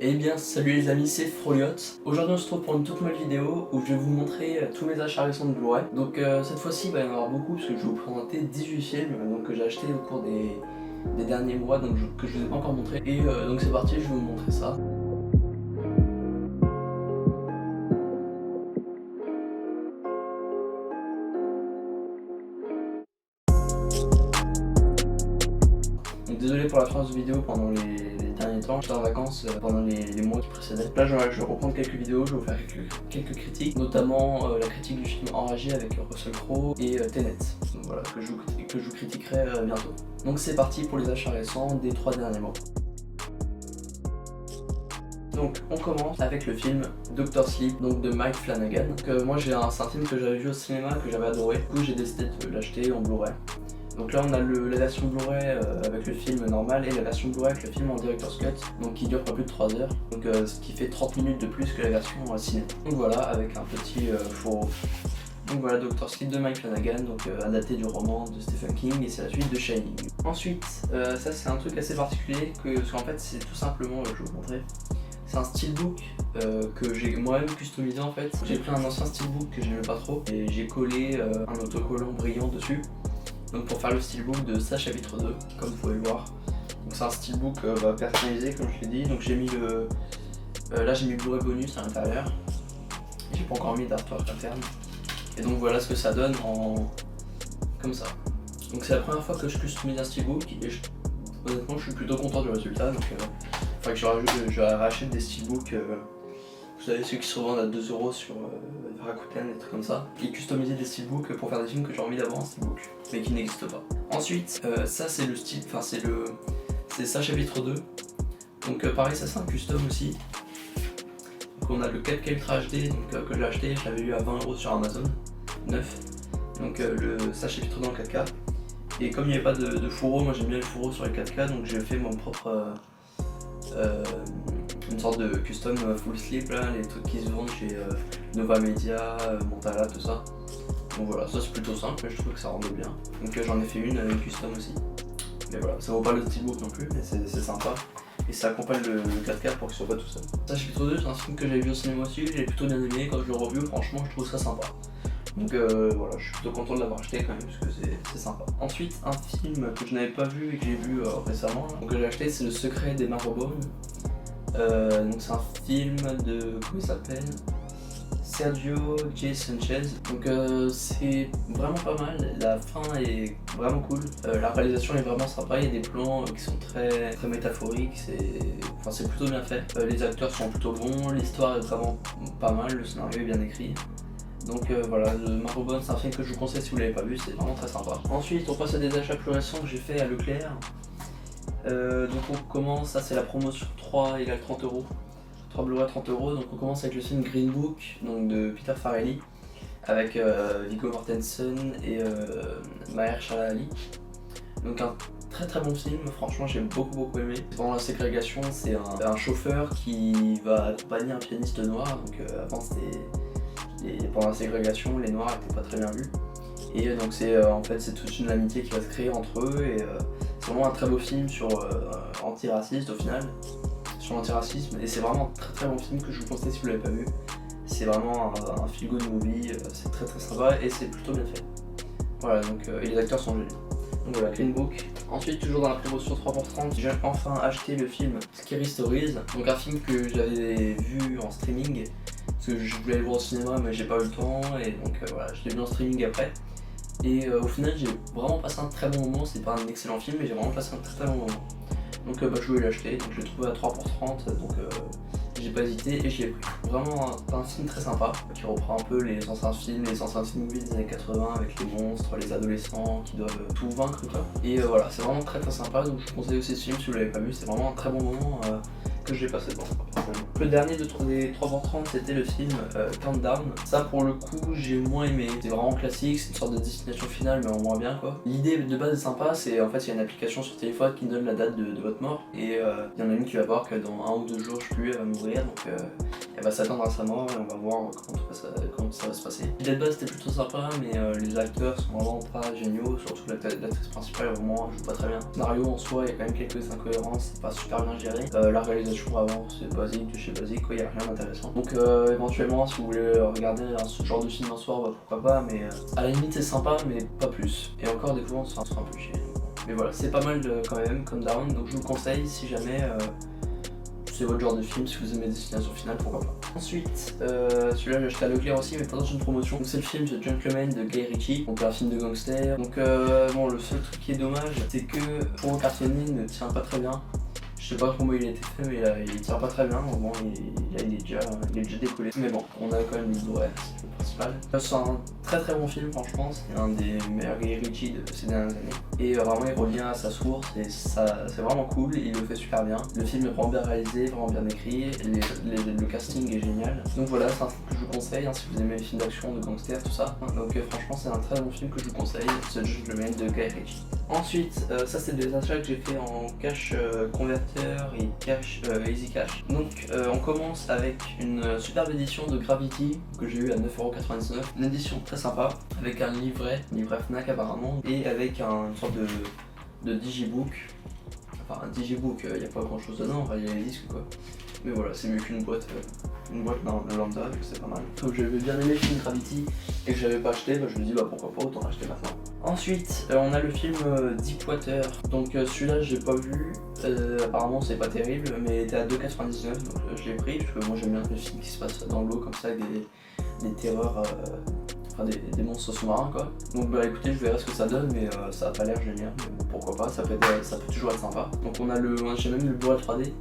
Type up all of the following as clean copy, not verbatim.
Eh bien salut les amis, c'est Froliot. Aujourd'hui on se retrouve pour une toute nouvelle vidéo où je vais vous montrer tous mes achats récents de Blu-ray. Donc cette fois-ci il va y en avoir beaucoup parce que je vais vous présenter 18 films que j'ai achetés au cours des derniers mois, donc que je ne vous ai pas encore montré. Et donc c'est parti, je vais vous montrer ça. Donc désolé pour l'absence de vidéo pendant les derniers temps, j'étais en vacances pendant les mois qui précédaient. Là je vais reprendre quelques vidéos, je vais vous faire quelques critiques, notamment la critique du film Enragé avec Russell Crowe et Tenet, donc voilà, que je vous critiquerai bientôt. Donc c'est parti pour les achats récents des 3 derniers mois. Donc on commence avec le film Dr. Sleep, donc de Mike Flanagan. Donc, moi c'est un film que j'avais vu au cinéma, que j'avais adoré, du coup j'ai décidé de l'acheter en Blu-ray. Donc là on a la version Blu-ray avec le film normal et la version Blu-ray avec le film en Director's Cut, donc qui dure pas plus de 3 heures, donc ce qui fait 30 minutes de plus que la version ciné. Donc voilà, avec un petit fourreau. Donc voilà, Dr. Sleep de Mike Flanagan, donc adapté du roman de Stephen King, et c'est la suite de Shining. Ensuite, ça c'est un truc assez particulier, parce qu'en fait c'est tout simplement, je vais vous montrer, c'est un steelbook que j'ai moi-même customisé en fait. J'ai pris un ancien steelbook que j'aimais pas trop, et j'ai collé un autocollant brillant dessus. Donc pour faire le steelbook de ça chapitre 2, comme vous pouvez le voir. Donc c'est un steelbook personnalisé comme je l'ai dit. Donc j'ai mis là j'ai mis Blu-ray bonus à l'intérieur. J'ai pas encore mis d'artwork interne. Et donc voilà ce que ça donne comme ça. Donc c'est la première fois que je customise un steelbook et honnêtement je suis plutôt content du résultat. Donc il faudrait que je rachète des steelbooks. Vous savez, ceux qui se revendent à 2 € sur Rakuten, des trucs comme ça. Et customiser des steelbooks pour faire des films que j'ai envie d'avoir en steelbook, mais qui n'existent pas. Ensuite, ça c'est le style, enfin c'est ça chapitre 2. Donc pareil, ça c'est un custom aussi. Donc on a le 4K Ultra HD donc, que j'ai acheté, je l'avais eu à 20 € sur Amazon, neuf. Donc ça chapitre 2 en 4K. Et comme il n'y avait pas de fourreau, moi j'aime bien le fourreau sur les 4K, donc j'ai fait mon propre... une sorte de custom full sleeve là, les trucs qui se vendent chez Nova Media, Montala, tout ça. Donc voilà, ça c'est plutôt simple, mais je trouve que ça rendait bien. Donc j'en ai fait une custom aussi. Mais voilà, ça vaut pas le steelbook non plus, mais c'est sympa. Et ça accompagne le 4K pour qu'il soit pas tout seul. Ça chapitre 2, c'est un film que j'avais vu au cinéma aussi, j'ai plutôt bien aimé. Quand je le review, franchement je trouve ça sympa. Donc voilà, je suis plutôt content de l'avoir acheté quand même, parce que c'est sympa. Ensuite, un film que je n'avais pas vu et que j'ai vu récemment, donc que j'ai acheté, c'est Le Secret des Marrowbone. Donc c'est un film de, comment il s'appelle, Sergio J. Sanchez. Donc c'est vraiment pas mal, la fin est vraiment cool, la réalisation est vraiment sympa, il y a des plans qui sont très métaphoriques, c'est plutôt bien fait, les acteurs sont plutôt bons, l'histoire est vraiment pas mal, le scénario est bien écrit. Donc voilà, le Marrowbone c'est un film que je vous conseille si vous l'avez pas vu, c'est vraiment très sympa. Ensuite on passe à des achats plus récents que j'ai fait à Leclerc. Donc on commence, ça c'est la promo sur 3 égale 30 €, 3 Blu-ray 30 €, donc on commence avec le film Green Book donc de Peter Farrelly avec Viggo Mortensen et Mahershala Ali. Donc un très bon film, franchement j'ai beaucoup aimé. Pendant la ségrégation, c'est un chauffeur qui va accompagner un pianiste noir, donc avant pendant la ségrégation les noirs n'étaient pas très bien vus. Et donc en fait c'est toute une amitié qui va se créer entre eux, et c'est vraiment un très beau film sur antiraciste au final, sur l'antiracisme, et c'est vraiment un très bon film que je vous conseille si vous l'avez pas vu. C'est vraiment un feel good movie, c'est très sympa et c'est plutôt bien fait. Voilà, donc et les acteurs sont géniaux. Donc voilà, Green Book. Ensuite, toujours dans la promotion 3 pour 30, j'ai enfin acheté le film Scary Stories, donc un film que j'avais vu en streaming, parce que je voulais le voir au cinéma mais j'ai pas eu le temps, et donc voilà, je l'ai vu en streaming après. Et au final j'ai vraiment passé un très bon moment, c'est pas un excellent film mais j'ai vraiment passé un très bon moment. Donc je voulais l'acheter, donc je l'ai trouvé à 3 pour 30, donc j'ai pas hésité et je l'ai pris. Vraiment un film très sympa qui reprend un peu les anciens films movies des années 80 avec les monstres, les adolescents qui doivent tout vaincre quoi. Et voilà, c'est vraiment très sympa, donc je vous conseille aussi ce film si vous l'avez pas vu, c'est vraiment un très bon moment que j'ai passé devant. Le dernier des 3 pour 30 c'était le film Countdown. Ça pour le coup j'ai moins aimé, c'est vraiment classique, c'est une sorte de destination finale mais en moins bien quoi. L'idée de base est sympa, c'est en fait il y a une application sur téléphone qui donne la date de votre mort, et il y en a une qui va voir que dans 1 ou 2 jours je sais plus elle va mourir, donc elle va s'attendre à sa mort et on va voir comment ça va se passer. L'idée de base c'était plutôt sympa, mais les acteurs sont vraiment pas géniaux, surtout l'actrice principale vraiment joue pas très bien. Le scénario en soi, il y a quand même quelques incohérences, c'est pas super bien géré. La réalisation avant c'est basique de chez basique, il y a rien d'intéressant. Donc éventuellement si vous voulez regarder ce genre de film un soir, bah, pourquoi pas, mais à la limite c'est sympa mais pas plus. Et encore des fois on se fait un peu chier. Mais voilà, c'est pas mal quand même comme Down, donc je vous le conseille si jamais c'est votre genre de film, si vous aimez Destination Finale, pourquoi pas. Ensuite, celui-là j'ai acheté à Leclerc aussi, mais pas dans une promotion. Donc c'est le film The Gentleman de Guy Ritchie, donc un film de gangster. Donc bon, le seul truc qui est dommage, c'est que pour un cartonné ne tient pas très bien. Je sais pas comment il a été fait, mais il tient pas très bien. Donc bon, il est déjà décollé. Mais bon, on a quand même le Blu-ray, c'est le principal. C'est un très bon film, franchement. C'est un des meilleurs Guy Ritchie de ces dernières années. Et vraiment, il revient à sa source et ça, c'est vraiment cool. Il le fait super bien. Le film est vraiment bien réalisé, vraiment bien écrit. Le casting est génial. Donc voilà, c'est un film que je vous conseille si vous aimez les films d'action, de gangsters, tout ça. Donc franchement, c'est un très bon film que je vous conseille. The Gentleman de Guy Ritchie. Ensuite, ça c'est des achats que j'ai fait en cash converter et cash easy cash. Donc on commence avec une superbe édition de Gravity que j'ai eu à 9,99€. Une édition très sympa avec un livret Fnac apparemment, et avec une sorte de digibook. Enfin un digibook, il n'y a pas grand chose dedans, il y a les disques quoi. Mais voilà, c'est mieux qu'une boîte lambda, donc c'est pas mal. Donc j'avais bien aimé le film Gravity et que j'avais pas acheté, bah, je me dis bah pourquoi pas, autant l'acheter maintenant. Ensuite, on a le film Deepwater. Donc celui-là j'ai pas vu, apparemment c'est pas terrible, mais il était à 2,99€, donc je l'ai pris parce que moi j'aime bien les films qui se passent dans l'eau comme ça avec des terreurs, enfin des monstres sous-marins quoi. Donc bah écoutez, je verrai ce que ça donne, mais ça a pas l'air génial, mais bon, pourquoi pas, ça peut toujours être sympa. Donc j'ai même le Blu-ray 3D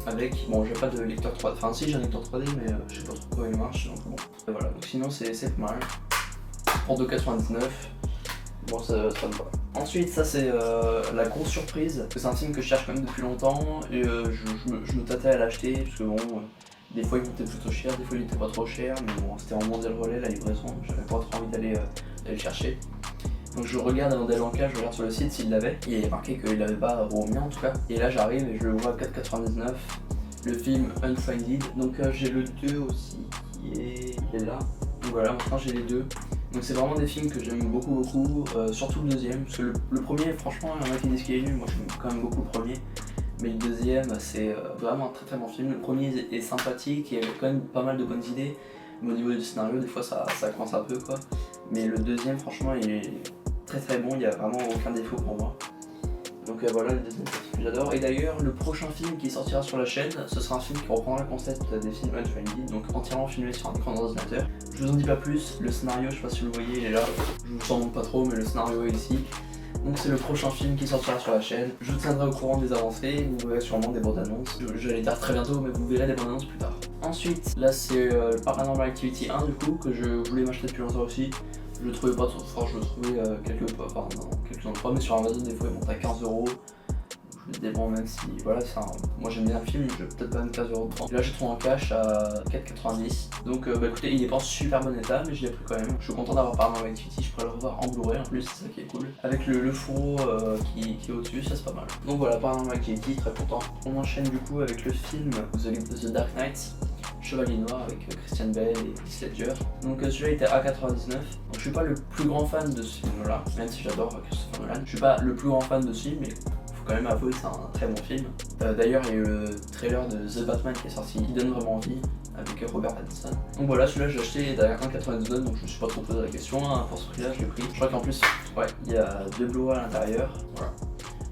avec, bon j'ai pas de lecteur 3D, enfin si j'ai un lecteur 3D mais je sais pas trop comment il marche, donc bon. Et voilà, donc sinon c'est pas mal. Pour 2,99€. Bon, ça me va. Ensuite, ça c'est la grosse surprise. C'est un film que je cherche quand même depuis longtemps et je me tâtais à l'acheter parce que bon, des fois il montait plutôt cher, des fois il était pas trop cher, mais bon, c'était en mondial relais la livraison, j'avais pas trop envie d'aller le chercher. Donc je regarde avant d'aller en cash, je regarde sur le site s'il l'avait, et il y a marqué qu'il l'avait pas au mien en tout cas. Et là j'arrive et je le vois à 4,99€, le film Unfriended. Donc j'ai le 2 aussi qui est là. Donc voilà, maintenant j'ai les deux. Donc c'est vraiment des films que j'aime beaucoup, surtout le deuxième, parce que le premier, franchement, il y en a qui disent qu'il est nul, moi j'aime quand même beaucoup le premier. Mais le deuxième, c'est vraiment un très bon film. Le premier est sympathique, il y a quand même pas mal de bonnes idées, mais au niveau du scénario, des fois ça coince un peu quoi. Mais le deuxième, franchement, il est très bon, il n'y a vraiment aucun défaut pour moi. Donc voilà, le deuxième film que j'adore. Et d'ailleurs, le prochain film qui sortira sur la chaîne, ce sera un film qui reprendra le concept des films Unfriended, donc entièrement filmé sur un écran d'ordinateur. Je vous en dis pas plus, le scénario, je sais pas si vous le voyez, il est là. Je vous en montre pas trop, mais le scénario est ici. Donc c'est le prochain film qui sortira sur la chaîne. Je vous tiendrai au courant des avancées, vous verrez sûrement des bandes annonces. J'allais dire très bientôt, mais vous verrez des bandes annonces plus tard. Ensuite, là c'est le Paranormal Activity 1 du coup, que je voulais m'acheter depuis longtemps aussi. Je le trouvais pas trop fort, je le trouvais quelques endroits, mais sur Amazon des fois il monte à 15€. Je me disais bon, même si voilà, moi j'aime bien le film, je vais peut-être pas mettre 15€ Là j'ai trouvé en cash à 4,90€. Donc bah écoutez, il est pas en super bon état, mais je l'ai pris quand même. Je suis content d'avoir Paranormal Activity, je pourrais le revoir en Blu-ray en plus, c'est ça qui est cool. Avec le fourreau qui est au-dessus, ça c'est pas mal. Donc voilà, Paranormal Activity, très content. On enchaîne du coup avec le film The Dark Knight. Chevalier Noir avec Christian Bale et Heath Ledger. Donc celui-là était à 4,99€. Donc je suis pas le plus grand fan de ce film là, même si j'adore Christopher Nolan. Je suis pas le plus grand fan de ce film, mais faut quand même avouer que c'est un très bon film. D'ailleurs il y a eu le trailer de The Batman qui est sorti, qui donne vraiment envie, avec Robert Pattinson. Donc voilà, celui-là j'ai acheté derrière 1,99€, donc je me suis pas trop posé la question, hein. Pour ce prix là je l'ai pris. Je crois qu'en plus, ouais, il y a 2 Blu-ray à l'intérieur. Voilà.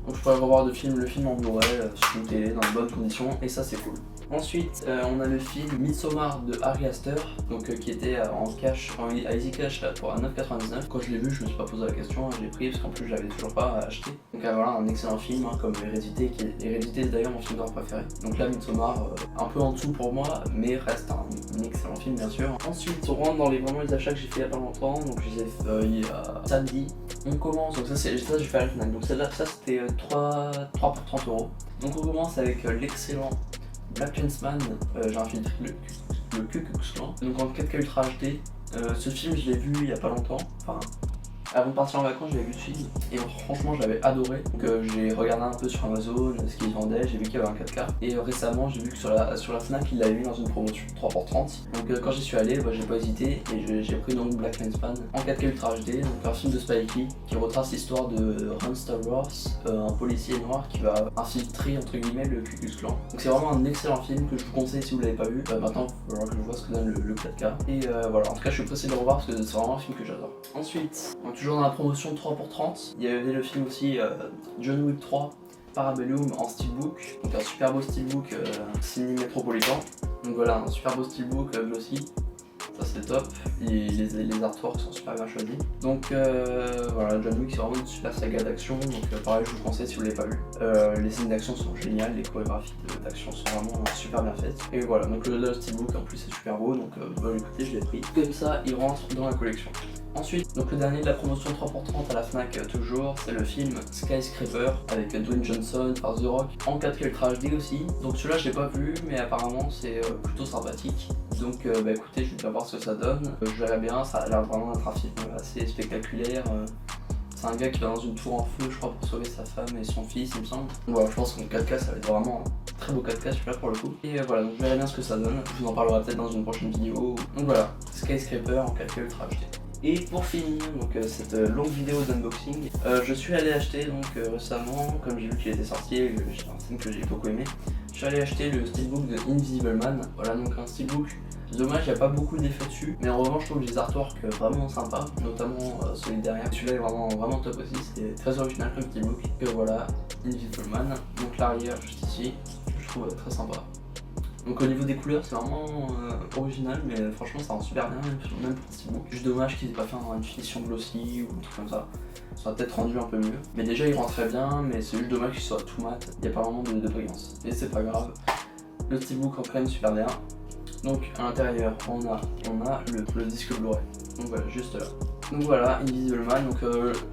Donc je pourrais revoir le film en Blu-ray sur une télé dans de bonnes conditions, et ça c'est cool. Ensuite, on a le film Midsommar de Ari Aster, donc qui était en cash, à Easy Cash pour 9,99€. Quand je l'ai vu, je me suis pas posé la question, je l'ai pris parce qu'en plus j'avais toujours pas acheté. Donc voilà, un excellent film, hein, comme Hérédité, Hérédité c'est d'ailleurs mon film d'horreur préféré. Donc là, Midsommar, un peu en dessous pour moi, mais reste un excellent film bien sûr. Ensuite, on rentre dans les achats que j'ai fait il y a pas longtemps, donc je les ai fait il y a samedi. On commence, donc ça j'ai fait à la Fnac, donc ça c'était 3 pour 30€. Donc on commence avec l'excellent Black Klansman, j'ai infiltré le Ku Klux Klan, donc en 4K Ultra HD. Ce film je l'ai vu il y a pas longtemps, enfin Avant de partir en vacances, j'avais vu ce film et franchement, je l'avais adoré. Donc j'ai regardé un peu sur Amazon ce qu'ils vendaient, j'ai vu qu'il y avait un 4K. Et récemment, j'ai vu que sur la Fnac, ils l'avaient mis dans une promotion 3 pour 30. Donc quand j'y suis allé, j'ai pas hésité et j'ai pris donc Black Man's Pan en 4K Ultra HD, donc un film de Spike Lee qui retrace l'histoire de Ron Stallworth, un policier noir qui va infiltrer entre guillemets le Ku Klux Klan. Donc c'est vraiment un excellent film que je vous conseille si vous l'avez pas vu. Maintenant, il va falloir que je vois ce que donne le 4K. Et voilà, en tout cas, je suis pressé de le revoir parce que c'est vraiment un film que j'adore. Ensuite, donc, toujours dans la promotion 3 pour 30, il y avait le film aussi John Wick 3 Parabellum en steelbook, donc un super beau steelbook signé Metropolitan. Donc voilà, un super beau steelbook glossy, ça c'est top, les artworks sont super bien choisis. Donc voilà, John Wick c'est vraiment une super saga d'action, donc pareil je vous conseille si vous l'avez pas vu. Les scènes d'action sont géniales, les chorégraphies d'action sont vraiment super bien faites. Et voilà, donc le steelbook en plus c'est super beau, donc écoutez je l'ai pris. Comme ça il rentre dans la collection. Ensuite, donc le dernier de la promotion 3 pour 30 à la Fnac toujours, c'est le film Skyscraper avec Dwayne Johnson par The Rock en 4K Ultra HD aussi. Donc celui-là je l'ai pas vu mais apparemment c'est plutôt sympathique. Donc écoutez, je vais voir ce que ça donne. Je verrai bien, ça a l'air vraiment d'être un film assez spectaculaire. C'est un gars qui va dans une tour en feu je crois pour sauver sa femme et son fils il me semble. Donc voilà, je pense qu'en 4K ça va être vraiment un très beau 4K celui-là pour le coup. Et voilà, donc je verrai bien ce que ça donne. Je vous en parlerai peut-être dans une prochaine vidéo. Donc voilà, Skyscraper en 4K Ultra HD. Et pour finir donc, cette longue vidéo d'unboxing, je suis allé acheter donc récemment, comme j'ai vu qu'il était sorti, c'est un film que j'ai beaucoup aimé, je suis allé acheter le steelbook de Invisible Man. Voilà donc un steelbook, dommage il n'y a pas beaucoup d'effets dessus, mais en revanche je trouve les artworks vraiment sympas, notamment celui derrière. Celui-là est vraiment top aussi, c'est très original comme steelbook. Et voilà, Invisible Man, donc l'arrière juste ici, je trouve très sympa. Donc au niveau des couleurs c'est vraiment original mais franchement ça rend super bien même pour le steelbook. Juste dommage qu'ils aient pas fait une finition glossy ou un truc comme ça. Ça aurait peut-être rendu un peu mieux. Mais déjà il rend très bien mais c'est juste dommage qu'il soit tout mat. Il n'y a pas vraiment de brillance. Mais c'est pas grave. Le steelbook rend quand même super bien. Donc à l'intérieur on a le disque Blu-ray. Donc voilà, juste là. Donc voilà, Invisible Man, donc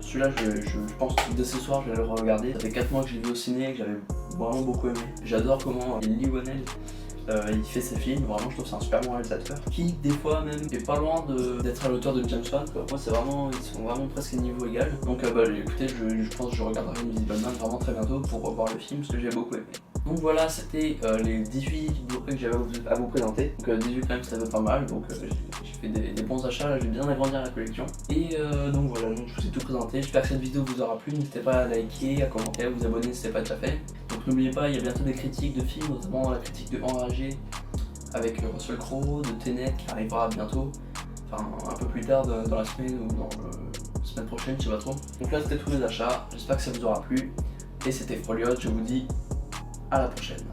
celui-là je pense que dès ce soir je vais le regarder. Ça fait 4 mois que je l'ai vu au ciné et que j'avais vraiment beaucoup aimé. J'adore comment Lee Whannell il fait ses films, vraiment je trouve que c'est un super bon réalisateur qui des fois même est pas loin d'être à l'auteur de James Wan. Moi c'est vraiment, ils sont vraiment presque à niveau égal. Donc écoutez, je pense que je regarderai Invisible Man vraiment très bientôt pour revoir le film parce que j'ai beaucoup aimé. Donc voilà, c'était les 18 Blu-ray que j'avais à vous présenter. Donc 18 quand même ça fait pas mal, donc j'ai fait des bons achats, là j'ai bien agrandir la collection. Et donc voilà, donc je vous ai tout présenté, j'espère que cette vidéo vous aura plu, n'hésitez pas à liker, à commenter, à vous abonner si ce n'est pas déjà fait. Donc n'oubliez pas, il y a bientôt des critiques de films, notamment la critique de Enragé avec Russell Crowe, de Tenet qui arrivera bientôt, enfin un peu plus tard dans la semaine ou dans la semaine prochaine, je sais pas trop. Donc là c'était tous les achats, j'espère que ça vous aura plu. Et c'était Froliot, je vous dis à la prochaine.